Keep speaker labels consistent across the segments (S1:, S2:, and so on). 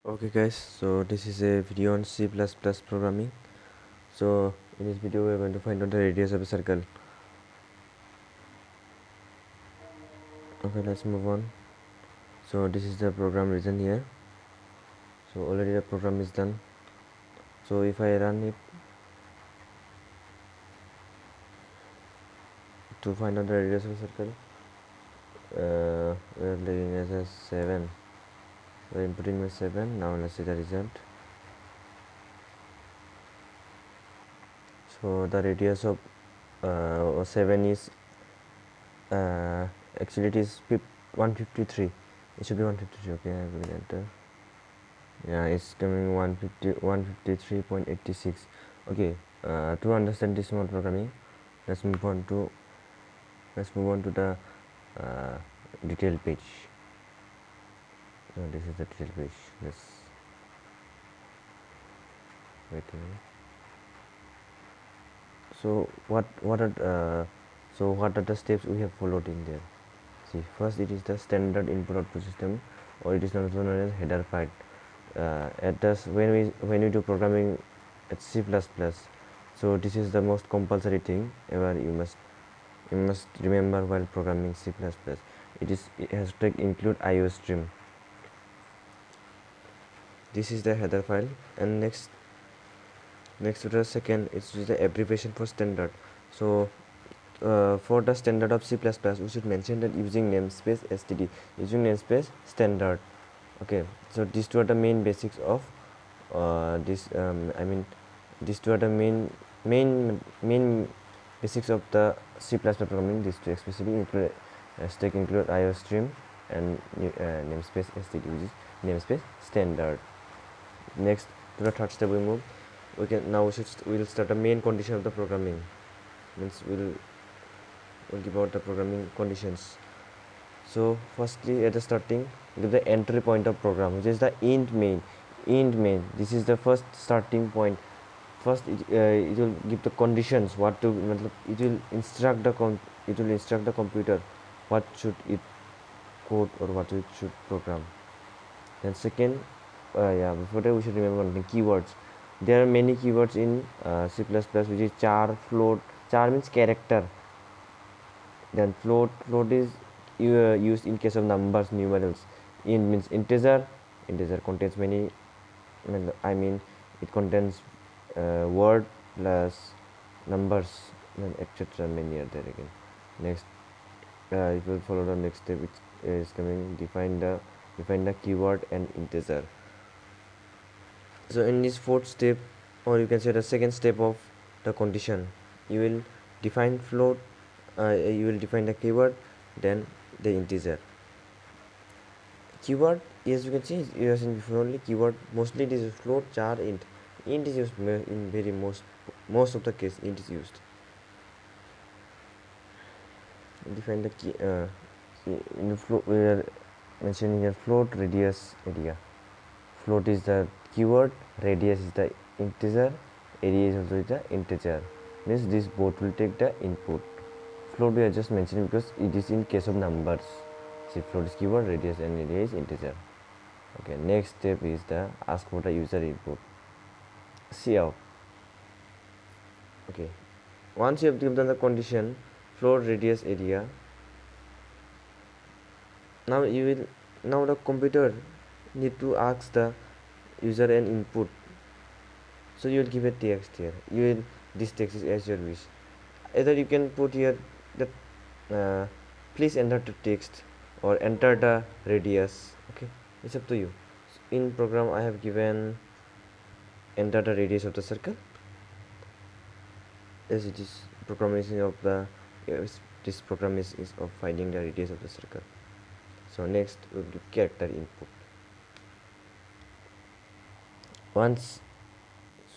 S1: Okay guys, so this is a video on C++ programming. So in this video we are going to find out the radius of a circle. Okay, let's move on. So this is the program written here. So already the program is done. So if I run it to find out the radius of a circle, we are taking as a 7. We are inputting my 7. Now let's see the result. So the radius of 7 is actually it is 153. It should be 153. Okay, I will enter. Yeah, it's coming 153.86. Okay, to understand this small programming, let's move on to the detail page. This is the detail page. Let's wait a minute. So what are the steps we have followed in there? See, first it is the standard input output system, or it is also known as header file. When we do programming at C++, so this is the most compulsory thing ever you must remember while programming C++. It has to include IO stream. This is the header file, and next to the second, it's the abbreviation for standard. So for the standard of C++, we should mention that using namespace std, using namespace standard. Okay, so these two are the main basics of these two are the main basics of the C++ programming. These two especially include stack include IO stream and namespace std, which is namespace standard. Next, to the third step we move. We'll start the main condition of the programming. Means we'll give out the programming conditions. So firstly, at the starting, give the entry point of program, which is the int main. This is the first starting point. First, it will give the conditions. It will instruct the computer what should it code or what it should program. Then second, before that we should remember one thing: keywords. There are many keywords in C++, which is char, float. Char means character. Then float is used in case of numbers, numerals. Int means integer. Integer contains many. It contains word plus numbers, and etc. Many are there again. Next, it will follow the next step, which is coming. Define the keyword and integer. So in this fourth step, or you can say the second step of the condition, you will define float. You will define the keyword, then the integer. Keyword, as you can see, using before only keyword. Mostly it is float, char, int. Int is used in very most of the case. Int is used. Define the key. In the float, we are mentioning here float, radius, area. Float is the keyword, radius is the integer, area is also the integer. Means this both will take the input. Float we are just mentioning because it is in case of numbers. See, float is keyword, radius and area is integer. Okay, next step is the ask for the user input. Cout. Okay, once you have given the condition float, radius, area, now the computer need to ask the user an input. So you will give a text here. This text is as your wish. Either you can put here that please enter the text, or enter the radius. Okay, it's up to you. In program I have given enter the radius of the circle, as it is programming of the this program is of finding the radius of the circle. So next we'll give character input.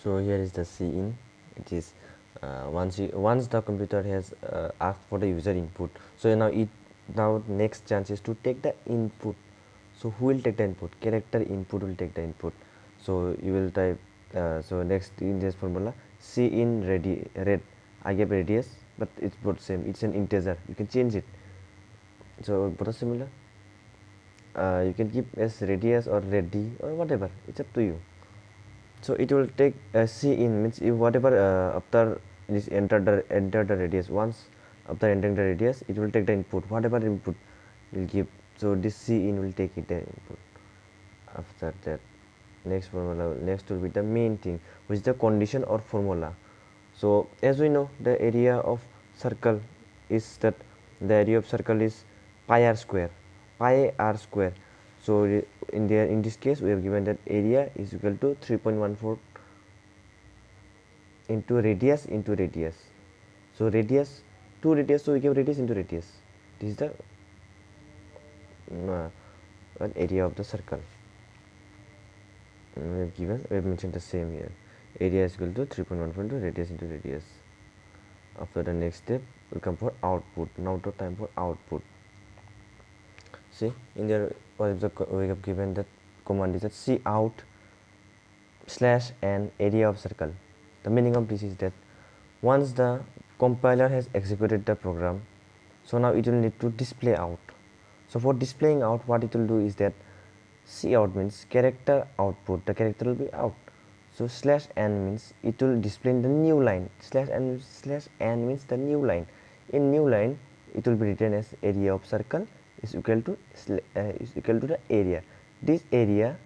S1: So here is the cin. It is once the computer has asked for the user input, so now next chance is to take the input. So who will take the input? Character input will take the input. So you will type so next in this formula, cin red. I gave radius, but it's both same. It's an integer. You can change it. So both are similar. you can keep as radius or radi or whatever, it's up to you. So it will take c in, means if whatever after this enter the radius, once after entering the radius it will take the input, whatever input will give. So this c in will take it the input. After that, next formula, next will be the main thing, which is the condition or formula. So as we know, the area of circle is that the area of circle is pi r square, pi r square. So in this case we have given that area is equal to 3.14 into radius into radius. So radius to radius, so we give radius into radius. This is the area of the circle. We have given, we have mentioned the same here. Area is equal to 3.14 into radius into radius. After the next step, we come for output. Now the time for output. See, in there we have given that command is that c out slash n area of circle. The meaning of this is that once the compiler has executed the program, so now it will need to display out. So for displaying out, what it will do is that c out means character output, the character will be out. So slash n means it will display in the new line. Slash n means the new line. In new line, it will be written as area of circle is equal to the area. This area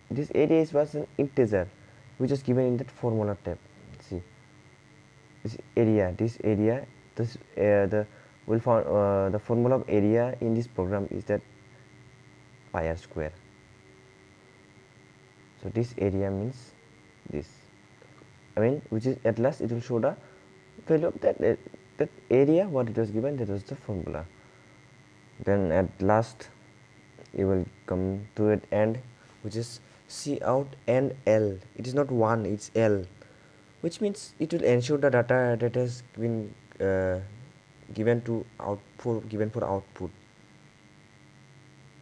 S1: was an integer which is given in that formula tab. See, this area, the formula of area in this program is that pi r square. So this area means this, I mean, which is at last it will show the value of that area what it was given, that was the formula. Then at last you will come to an end, which is c out and l. It is not 1, it's l, which means it will ensure the data that has been given for output.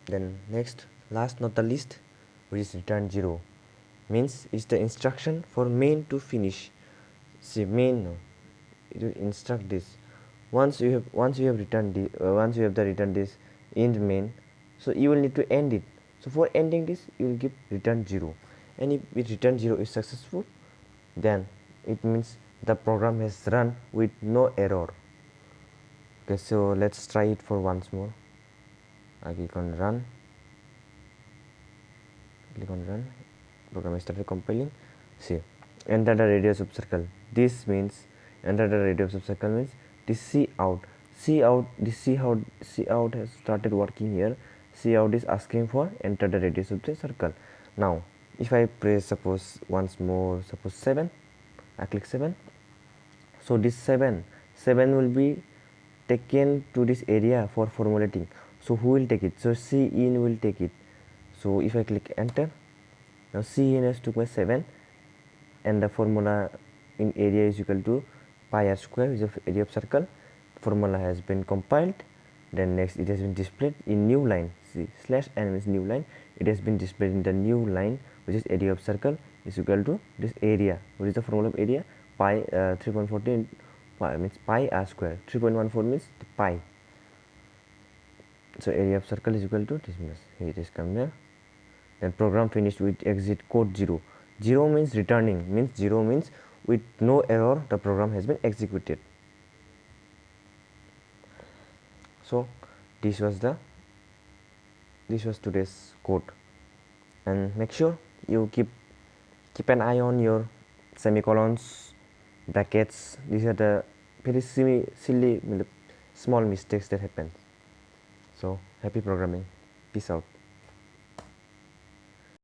S1: Then next, last not the least, which is return 0, means is the instruction for main to finish. See, main, it will instruct this. Once you have returned the return this in main, so you will need to end it. So for ending this, you will give return 0, and if return 0 is successful, then it means the program has run with no error. Okay, so let's try it for once more. I click on run. Program is started compiling. See, enter the radius of circle. This means enter the radius of circle means this c out has started working here. C out is asking for enter the radius of the circle. Now if I press suppose once more, suppose 7, I click 7. So this 7 will be taken to this area for formulating. So who will take it? So c in will take it. So if I click enter, now c in has took my 7, and the formula in area is equal to pi r square, which is the area of circle. Formula has been compiled. Then next it has been displayed in new line. See, slash n means new line. It has been displayed in the new line, which is area of circle is equal to this area. What is the formula of area? Pi 3.14 pi means pi r square. 3.14 means pi. So area of circle is equal to this means here it is come here. Then program finished with exit code 0. 0 means returning, means 0 means with no error the program has been executed. So this was today's code, and make sure you keep an eye on your semicolons, brackets. These are the very silly small mistakes that happen. So happy programming. Peace out.